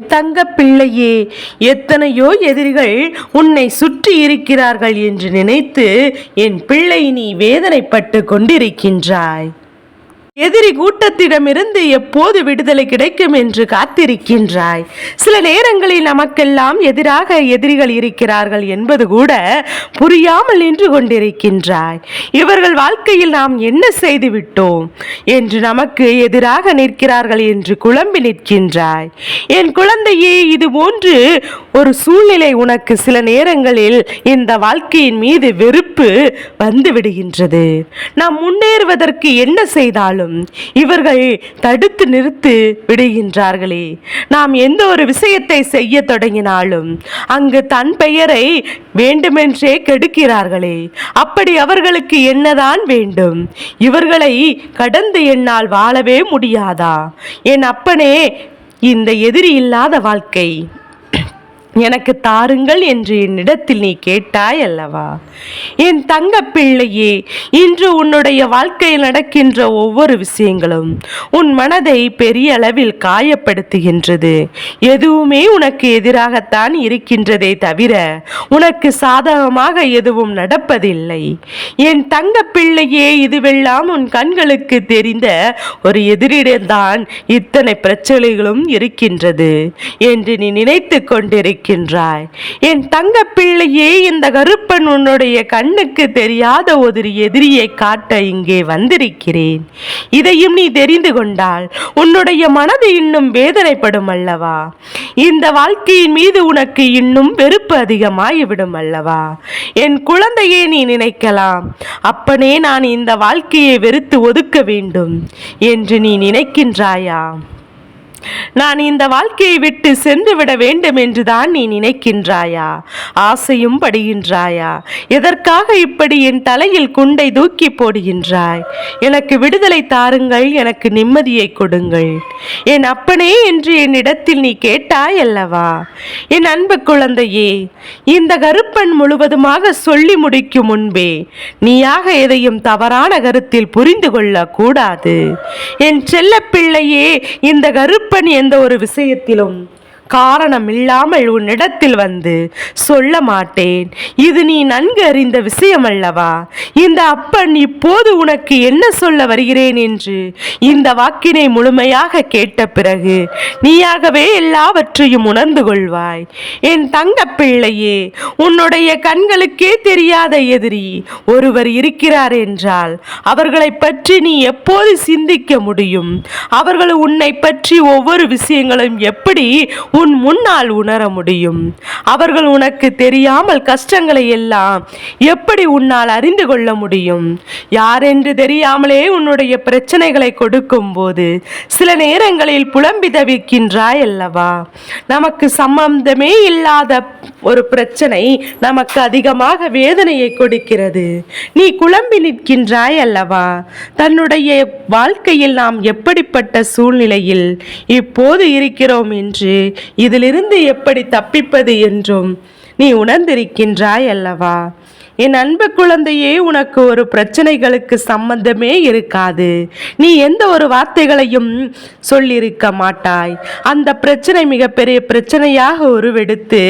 தங்க பிள்ளையே, எத்தனையோ எதிரிகள் உன்னை சுற்றி இருக்கிறார்கள் என்று நினைத்து என் பிள்ளை நீ வேதனைப்பட்டு கொண்டிருக்கின்றாய். எதிரி கூட்டத்திடமிருந்து எப்போது விடுதலை கிடைக்கும் என்று காத்திருக்கின்றாய். சில நேரங்களில் நமக்கெல்லாம் எதிராக எதிரிகள் இருக்கிறார்கள் என்பது கூட புரியாமல் நின்று கொண்டிருக்கின்றாய். இவர்கள் வாழ்க்கையில் நாம் என்ன செய்து விட்டோம் என்று நமக்கு எதிராக நிற்கிறார்கள் என்று குழம்பி நிற்கின்றாய். என் குழந்தையே, இது போன்று ஒரு சூழ்நிலை உனக்கு சில நேரங்களில் இந்த வாழ்க்கையின் மீது வெறுப்பு வந்து விடுகின்றது. நாம் முன்னேறுவதற்கு என்ன செய்தாலும் இவர்கள் தடுத்து நிறுத்தி விடுகின்றார்களே. நாம் எந்த ஒரு விஷயத்தை செய்ய தொடங்கினாலும் அங்கு தன் பெயரை வேண்டுமென்றே கெடுக்கிறார்களே. அப்படி அவர்களுக்கு என்னதான் வேண்டும்? இவர்களை கடந்து என்னால் வாழவே முடியாதா? என் அப்பனே, இந்த எதிரி இல்லாத வாழ்க்கை எனக்கு தாருங்கள் என்று என்னிடத்தில் நீ கேட்டாய் அல்லவா? என் தங்க பிள்ளையே, இன்று உன்னுடைய வாழ்க்கையில் நடக்கின்ற ஒவ்வொரு விஷயங்களும் உன் மனதை பெரிய அளவில் காயப்படுத்துகின்றது. எதுவுமே உனக்கு எதிராகத்தான் இருக்கின்றதே தவிர உனக்கு சாதகமாக எதுவும் நடப்பதில்லை. என் தங்க பிள்ளையே, இதுவெல்லாம் உன் கண்களுக்கு தெரிந்த ஒரு எதிரிடம்தான் இத்தனை பிரச்சனைகளும் இருக்கின்றது என்று நீ நினைத்து கொண்டிருக்க. என் தங்க பிள்ளையே, இந்த கருப்பன் உன்னுடைய கண்ணுக்கு தெரியாத ஒரு எதிரியை காட்ட இங்கே வந்திருக்கிறேன். இதையும் நீ தெரிந்து கொண்டால் உன்னுடைய மனது இன்னும் வேதனைப்படும் அல்லவா? இந்த வாழ்க்கையின் மீது உனக்கு இன்னும் வெறுப்பு அதிகமாகிவிடும் அல்லவா? என் குழந்தையே, நீ நினைக்கலாம், அப்பனே நான் இந்த வாழ்க்கையை வெறுத்து ஒதுக்க வேண்டும் என்று நீ நினைக்கின்றாயா? நான் இந்த வாழ்க்கையை விட்டு சென்று விட வேண்டும் என்றுதான் நீ நினைக்கின்றாயா? ஆசையும் படுகின்றாயா? எதற்காக இப்படி என் தலையில் குண்டை தூக்கி போடுகின்றாய்? எனக்கு விடுதலை தாருங்கள், எனக்கு நிம்மதியை கொடுங்கள் என் அப்பனே என்று என்னிடத்தில் நீ கேட்டாய் அல்லவா? என் அன்பு குழந்தையே, இந்த கருப்பன் முழுவதுமாக சொல்லி முடிக்கும் முன்பே நீயாக எதையும் தவறான கருத்தில் புரிந்து கொள்ள கூடாது. என் செல்ல பிள்ளையே, இந்த கருப்பன் எந்த ஒரு விஷயத்திலும் காரணம் இல்லாமல் உன்னிடத்தில் வந்து சொல்ல மாட்டேன். இது நீ நன்கு அறிந்த விஷயம் அல்லவா? இந்த அப்பன் இப்போது உனக்கு என்ன சொல்ல வருகிறேன் என்று இந்த வாக்கினை முழுமையாக கேட்ட பிறகு நீயாகவே எல்லாவற்றையும் உணர்ந்து கொள்வாய். என் தங்க பிள்ளையே, உன்னுடைய கண்களுக்கே தெரியாத எதிரி ஒருவர் இருக்கிறார் என்றால் அவர்களை பற்றி நீ எப்போது சிந்திக்க முடியும்? அவர்கள் உன்னை பற்றி ஒவ்வொரு விஷயங்களும் எப்படி உன் முன்னால் உணர முடியும்? அவர்கள் உனக்கு தெரியாமல் கஷ்டங்களை எல்லாம் எப்படி உன்னால் அறிந்து கொள்ள முடியும்? யாரென்று தெரியாமலே உன்னுடைய பிரச்சனைகளை கொடுக்கும் போது சில நேரங்களில் புலம்பி தவிக்கின்றாய் அல்லவா? நமக்கு சம்பந்தமே இல்லாத ஒரு பிரச்சனை நமக்கு அதிகமாக வேதனையை கொடுக்கிறது. நீ குழம்பி நிற்கின்றாய் அல்லவா? தன்னுடைய வாழ்க்கையில் நாம் எப்படிப்பட்ட சூழ்நிலையில் இப்போது இருக்கிறோம் என்று இதிலிருந்து எப்படி தப்பிப்பது என்றும் நீ உணர்ந்திருக்கின்றாய் அல்லவா? என் அன்பு குழந்தையே, உனக்கு ஒரு பிரச்சனைகளுக்கு சம்பந்தமே இருக்காது. நீ எந்த ஒரு வார்த்தைகளையும் சொல்லியிருக்க மாட்டாய். அந்த பிரச்சனை மிகப்பெரிய பிரச்சனையாக உருவெடுத்து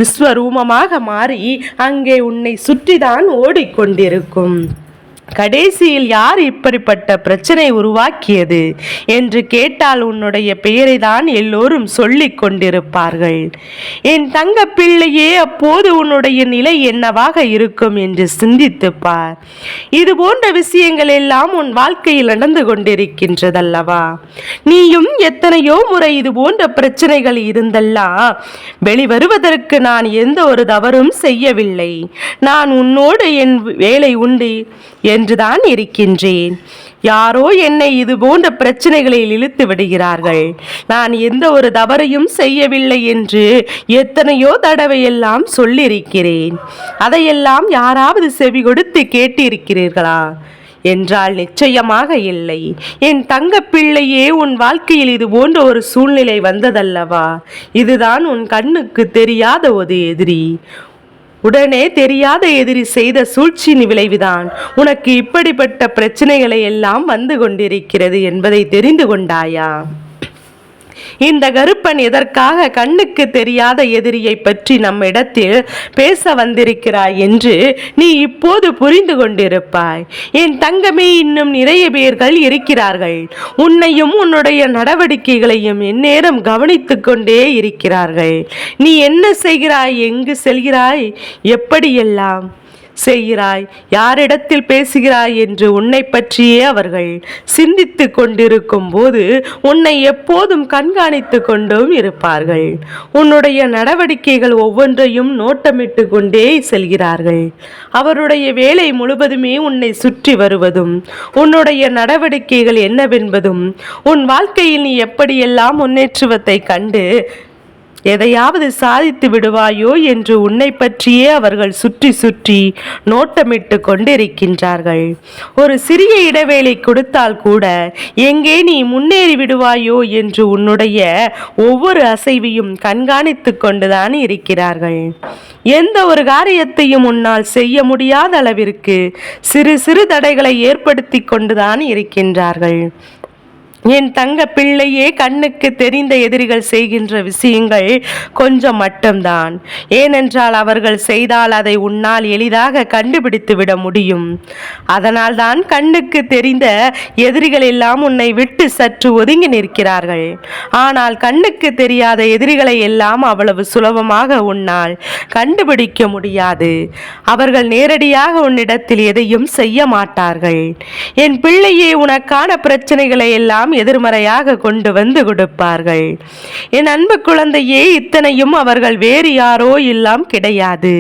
விஸ்வரூபமாக மாறி அங்கே உன்னை சுற்றிதான் ஓடிக்கொண்டிருக்கும். கடைசியில் யார் இப்படிப்பட்ட பிரச்சனை உருவாக்கியது என்று கேட்டால் உன்னுடைய பெயரை தான் எல்லோரும் சொல்லிக் கொண்டிருப்பார்கள். என் தங்க பிள்ளையே, அப்போது உன்னுடைய நிலை என்னவாக இருக்கும் என்று சிந்தித்துப்பார். இது போன்ற விஷயங்கள் எல்லாம் உன் வாழ்க்கையில் நடந்து கொண்டிருக்கின்றதல்லவா? நீயும் எத்தனையோ முறை இது போன்ற பிரச்சனைகள் இருந்தெல்லாம் வெளிவருவதற்கு நான் எந்த ஒரு தவறும் செய்யவில்லை. நான் உன்னோடு என் வேலை உண்டு என்றுதான் இருக்கின்றேன். யாரோ என்னை இது போன்ற பிரச்சனைகளில் இழுத்து விடுகிறார்கள். நான் எந்த ஒரு தவறையும் செய்யவில்லை என்று எத்தனையோ தடவையெல்லாம் சொல்லியிருக்கிறேன். அதையெல்லாம் யாராவது செவி கொடுத்து கேட்டிருக்கிறீர்களா என்றால் நிச்சயமாக இல்லை. என் தங்க பிள்ளையே, உன் வாழ்க்கையில் இது போன்ற ஒரு சூழ்நிலை வந்ததல்லவா? இதுதான் உன் கண்ணுக்கு தெரியாத ஒரு எதிரி. உடனே தெரியாத எதிரி செய்த சூழ்ச்சியின் விளைவுதான் உனக்கு இப்படிப்பட்ட பிரச்சனைகளை எல்லாம் வந்து கொண்டிருக்கிறது என்பதை தெரிந்து கொண்டாயா? இந்த கருப்பன் எதற்காக கண்ணுக்கு தெரியாத எதிரியை பற்றி நம்மிடத்தில் பேச வந்திருக்கிறாய் என்று நீ இப்போது புரிந்து கொண்டிருப்பாய். என் தங்கமே, இன்னும் நிறைய பேர்கள் இருக்கிறார்கள். உன்னையும் உன்னுடைய நடவடிக்கைகளையும் எந்நேரம் கவனித்துக் கொண்டே இருக்கிறார்கள். நீ என்ன செய்கிறாய், எங்கு செல்கிறாய், எப்படியெல்லாம் செய்கிறாய், யாரிடத்தில் பேசுகிறாய் என்று உன்னை பற்றியே அவர்கள் சிந்தித்து கொண்டிருக்கும் போது உன்னை எப்போதும் கண்காணித்து கொண்டும் இருப்பார்கள். உன்னுடைய நடவடிக்கைகள் ஒவ்வொன்றையும் நோட்டமிட்டு கொண்டே செல்கிறார்கள். அவருடைய வேலை முழுவதுமே உன்னை சுற்றி வருவதும் உன்னுடைய நடவடிக்கைகள் என்னவென்பதும் உன் வாழ்க்கையில் நீ எப்படியெல்லாம் முன்னேற்றத்தை கண்டு எதையாவது சாதித்து விடுவாயோ என்று உன்னை பற்றியே அவர்கள் சுற்றி சுற்றி நோட்டமிட்டு கொண்டிருக்கின்றார்கள். ஒரு சிறிய இடைவேளை கொடுத்தால் கூட எங்கே நீ முன்னேறி விடுவாயோ என்று உன்னுடைய ஒவ்வொரு அசைவையும் கண்காணித்து கொண்டுதான் இருக்கிறார்கள். எந்த ஒரு காரியத்தையும் உன்னால் செய்ய முடியாத அளவிற்கு சிறு சிறு தடைகளை ஏற்படுத்தி கொண்டுதான் இருக்கின்றார்கள். என் தங்க பிள்ளையே, கண்ணுக்கு தெரிந்த எதிரிகள் செய்கின்ற விஷயங்கள் கொஞ்சம் மட்டும்தான். ஏனென்றால் அவர்கள் செய்தால் அதை உன்னால் எளிதாக கண்டுபிடித்து விட முடியும். அதனால் தான் கண்ணுக்கு தெரிந்த எதிரிகள் எல்லாம் உன்னை விட்டு சற்று ஒதுங்கி நிற்கிறார்கள். ஆனால் கண்ணுக்கு தெரியாத எதிரிகளை எல்லாம் அவ்வளவு சுலபமாக உன்னால் கண்டுபிடிக்க முடியாது. அவர்கள் நேரடியாக உன்னிடத்தில் எதையும் செய்ய மாட்டார்கள். என் பிள்ளையே, உனக்கான பிரச்சனைகளை எல்லாம் எதிர்மறையாக கொண்டு வந்து கொடுப்பார்கள். என் அன்பு குழந்தையே, இத்தனையும் அவர்கள் வேறு யாரோ எல்லாம் கிடையாது.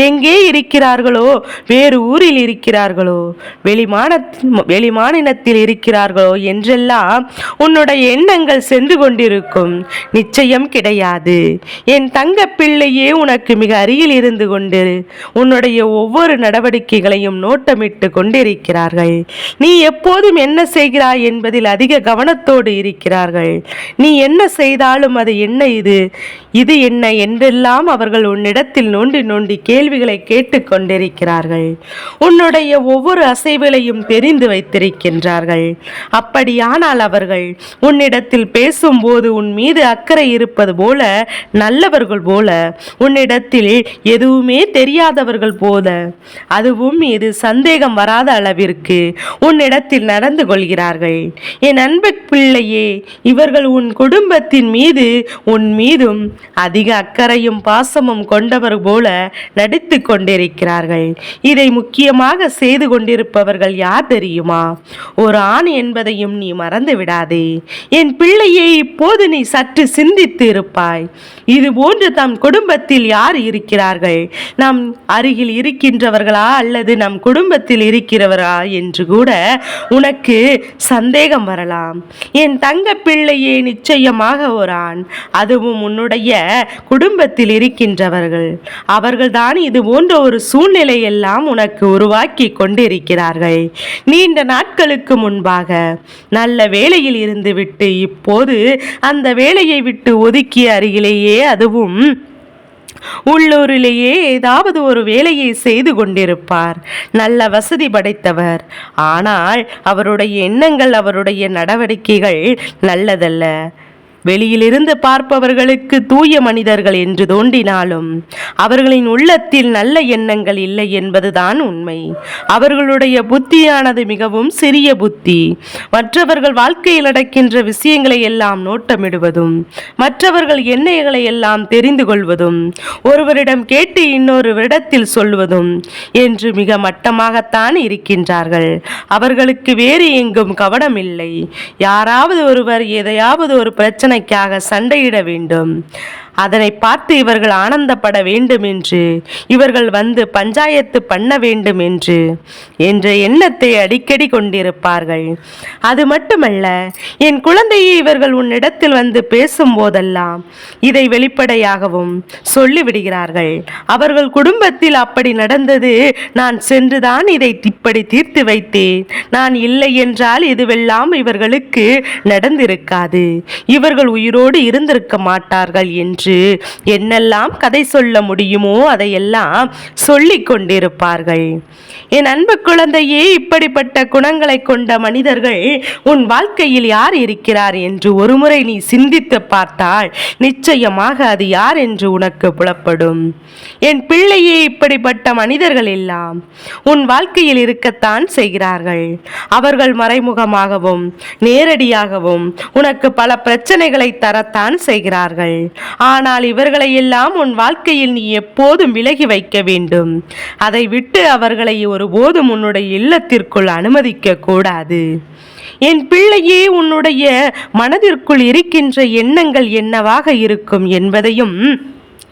எங்கே இருக்கிறார்களோ, வேறு ஊரில் இருக்கிறார்களோ, வெளிமாநிலத்தில் இருக்கிறார்களோ என்றெல்லாம் உன்னுடைய எண்ணங்கள் சென்று கொண்டிருக்கும். நிச்சயம் கிடையாது. என் தங்க பிள்ளையே, உனக்கு மிக அருகில் இருந்து கொண்டு உன்னுடைய ஒவ்வொரு நடவடிக்கைகளையும் நோட்டமிட்டு கொண்டிருக்கிறார்கள். நீ எப்போதும் என்ன செய்கிறாய் என்பதில் அதிக கவனத்தோடு இருக்கிறார்கள். நீ என்ன செய்தாலும் அது என்ன, இது என்ன என்றெல்லாம் அவர்கள் உன்னிடத்தில் நோண்டி நோண்டி கேள்விகளை கேட்டுக் கொண்டிருக்கிறார்கள். உன்னுடைய ஒவ்வொரு அசைவுகளையும் தெரிந்து வைத்திருக்கின்றார்கள். அப்படியானால் அவர்கள் உன்னிடத்தில் பேசும்போது உன் மீது அக்கறை இருப்பது போல, நல்லவர்கள் போல, உன்னிடத்தில் எதுவுமே தெரியாதவர்கள் போல, அதுவும் மீது சந்தேகம் வராத அளவிற்கு உன்னிடத்தில் நடந்து கொள்கிறார்கள். என் அன்பு பிள்ளையே, இவர்கள் உன் குடும்பத்தின் மீது உன் மீதும் அதிக அக்கறையும் பாசமும் கொண்டவர் போல நடித்து கொண்டிருக்கிறார்கள். இதை முக்கியமாக செய்து கொண்டிருப்பவர்கள் யார் தெரியுமா? ஒரு ஆண் என்பதையும் நீ மறந்து விடாதே. என் பிள்ளையே, இப்போது நீ சற்று சிந்தித்து இருப்பாய். இது போன்று தம் குடும்பத்தில் யார் இருக்கிறார்கள்? நம் அருகில் இருக்கின்றவர்களா அல்லது நம் குடும்பத்தில் இருக்கிறவரா என்று கூட உனக்கு சந்தேகம் வரலாம். என் தங்க பிள்ளையே, நிச்சயமாக ஒரு ஆண், அதுவும் உன்னுடைய குடும்பத்தில் இருக்கின்றவர்கள். அவர்கள்தான் இது போன்ற ஒரு சூழ்நிலையெல்லாம் உனக்கு உருவாக்கி கொண்டிருக்கிறார்கள். நீண்ட நாட்களுக்கு முன்பாக நல்ல வேலையில் இருந்து விட்டு இப்போது அந்த வேலையை விட்டு ஒதுக்கிய அருகிலேயே, அதுவும் உள்ளூரிலேயே ஏதாவது ஒரு வேலையை செய்து கொண்டிருப்பார். நல்ல வசதி படைத்தவர். ஆனால் அவருடைய எண்ணங்கள், அவருடைய நடவடிக்கைகள் நல்லதல்ல. வெளியிலிருந்து பார்ப்பவர்களுக்கு தூய மனிதர்கள் என்று தோன்றினாலும் அவர்களின் உள்ளத்தில் நல்ல எண்ணங்கள் இல்லை என்பதுதான் உண்மை. அவர்களுடைய புத்தியானது மிகவும் சிறிய புத்தி. மற்றவர்கள் வாழ்க்கையில் நடக்கின்ற விஷயங்களை எல்லாம் நோட்டமிடுவதும், மற்றவர்கள் எண்ணங்களை எல்லாம் தெரிந்து கொள்வதும், ஒருவரிடம் கேட்டு இன்னொருவரிடத்தில் சொல்வதும் என்று மிக மட்டமாகத்தான் இருக்கின்றார்கள். அவர்களுக்கு வேறு எங்கும் கவனம் இல்லை. யாராவது ஒருவர் எதையாவது ஒரு பிரச்சனைக்காக சண்டையிட வேண்டும், அதனை பார்த்து இவர்கள் ஆனந்தப்பட வேண்டும் என்று, இவர்கள் வந்து பஞ்சாயத்து பண்ண வேண்டும் என்ற எண்ணத்தை அடிக்கடி கொண்டிருப்பார்கள். அது மட்டுமல்ல, என் குழந்தையை, இவர்கள் உன்னிடத்தில் வந்து பேசும் போதெல்லாம் இதை வெளிப்படையாகவும் சொல்லிவிடுகிறார்கள். அவர்கள் குடும்பத்தில் அப்படி நடந்தது, நான் சென்றுதான் இதை இப்படி தீர்த்து வைத்தேன், நான் இல்லை என்றால் இதுவெல்லாம் இவர்களுக்கு நடந்திருக்காது, இவர்கள் உயிரோடு இருந்திருக்க மாட்டார்கள் என்று என்று என்னெல்லாம் கதை சொல்ல முடியுமோ அதையெல்லாம் சொல்லிக் கொண்டிருப்பார்கள். என் அன்பு குழந்தையே, இப்படிப்பட்ட குணங்களை கொண்ட மனிதர்கள் உன் வாழ்க்கையில் யார் இருக்கிறார் என்று ஒருமுறை நீ சிந்தித்து பார்த்தால் நிச்சயமாக அது யார் என்று உனக்கு புலப்படும். என் பிள்ளையே, இப்படிப்பட்ட மனிதர்கள் எல்லாம் உன் வாழ்க்கையில் இருக்கத்தான் செய்கிறார்கள். அவர்கள் மறைமுகமாகவும் நேரடியாகவும் உனக்கு பல பிரச்சனைகளை தரத்தான் செய்கிறார்கள். ஆனால் இவர்களை எல்லாம் உன் வாழ்க்கையில் நீ எப்போதும் விலகி வைக்க வேண்டும். அதை விட்டு அவர்களை ஒருபோதும் உன்னுடைய இல்லத்திற்குள் அனுமதிக்க கூடாது. என் பிள்ளையே, உன்னுடைய மனதிற்குள் இருக்கின்ற எண்ணங்கள் என்னவாக இருக்கும் என்பதையும்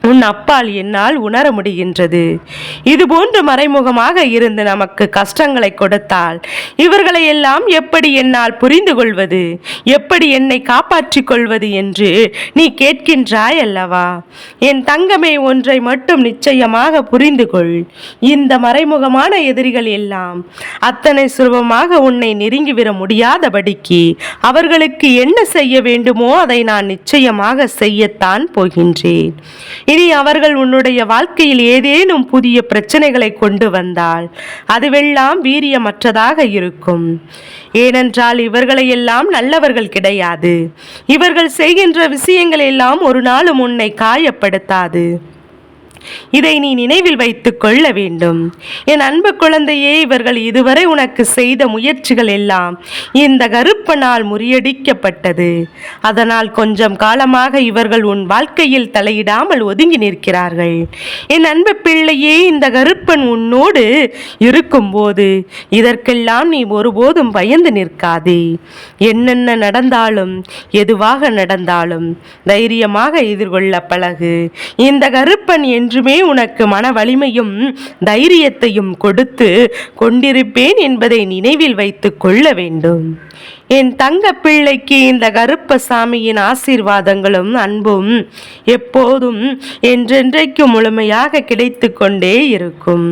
உன் அப்பால் என்னால் உணர முடிகின்றது. இதுபோன்று மறைமுகமாக இருந்து நமக்கு கஷ்டங்களை கொடுத்தால் இவர்களை எல்லாம் எப்படி என்னால் புரிந்து கொள்வது, எப்படி என்னை காப்பாற்றிக் கொள்வது என்று நீ கேட்கின்றாய் அல்லவா? என் தங்கமே, ஒன்றை மட்டும் நிச்சயமாக புரிந்து கொள். இந்த மறைமுகமான எதிரிகள் எல்லாம் அத்தனை சுலபமாக உன்னை நெருங்கிவிட முடியாதபடிக்கு அவர்களுக்கு என்ன செய்ய வேண்டுமோ அதை நான் நிச்சயமாக செய்யத்தான் போகின்றேன். இனி அவர்கள் உன்னுடைய வாழ்க்கையில் ஏதேனும் புதிய பிரச்சனைகளை கொண்டு வந்தால் அதுவெல்லாம் வீரியமற்றதாக இருக்கும். ஏனென்றால் இவர்களை எல்லாம் நல்லவர்கள் கிடையாது. இவர்கள் செய்கின்ற விஷயங்கள் எல்லாம் ஒரு நாளும் உன்னை காயப்படுத்தாது. இதை நீ நினைவில் வைத்துக் கொள்ள வேண்டும். என் அன்பு குழந்தையே, இவர்கள் இதுவரை உனக்கு செய்த முயற்சிகள் எல்லாம் இந்த கருப்பனால் முறியடிக்கப்பட்டது. அதனால் கொஞ்சம் காலமாக இவர்கள் உன் வாழ்க்கையில் தலையிடாமல் ஒதுங்கி நிற்கிறார்கள். என் அன்பு பிள்ளையே, இந்த கருப்பன் உன்னோடு இருக்கும்போது இதற்கெல்லாம் நீ ஒருபோதும் பயந்து நிற்காதே. என்னென்ன நடந்தாலும் எதுவாக நடந்தாலும் தைரியமாக எதிர்கொள்ள பழகு. இந்த கருப்பன் என்றுமே உனக்கு மன வலிமையும் தைரியத்தையும் கொடுத்து கொண்டிருப்பேன் என்பதை நினைவில் வைத்துக் கொள்ள வேண்டும். என் தங்க பிள்ளைக்கு இந்த கருப்பசாமியின் ஆசீர்வாதங்களும் அன்பும் எப்போதும் என்றென்றைக்கு முழுமையாக கிடைத்து கொண்டே இருக்கும்.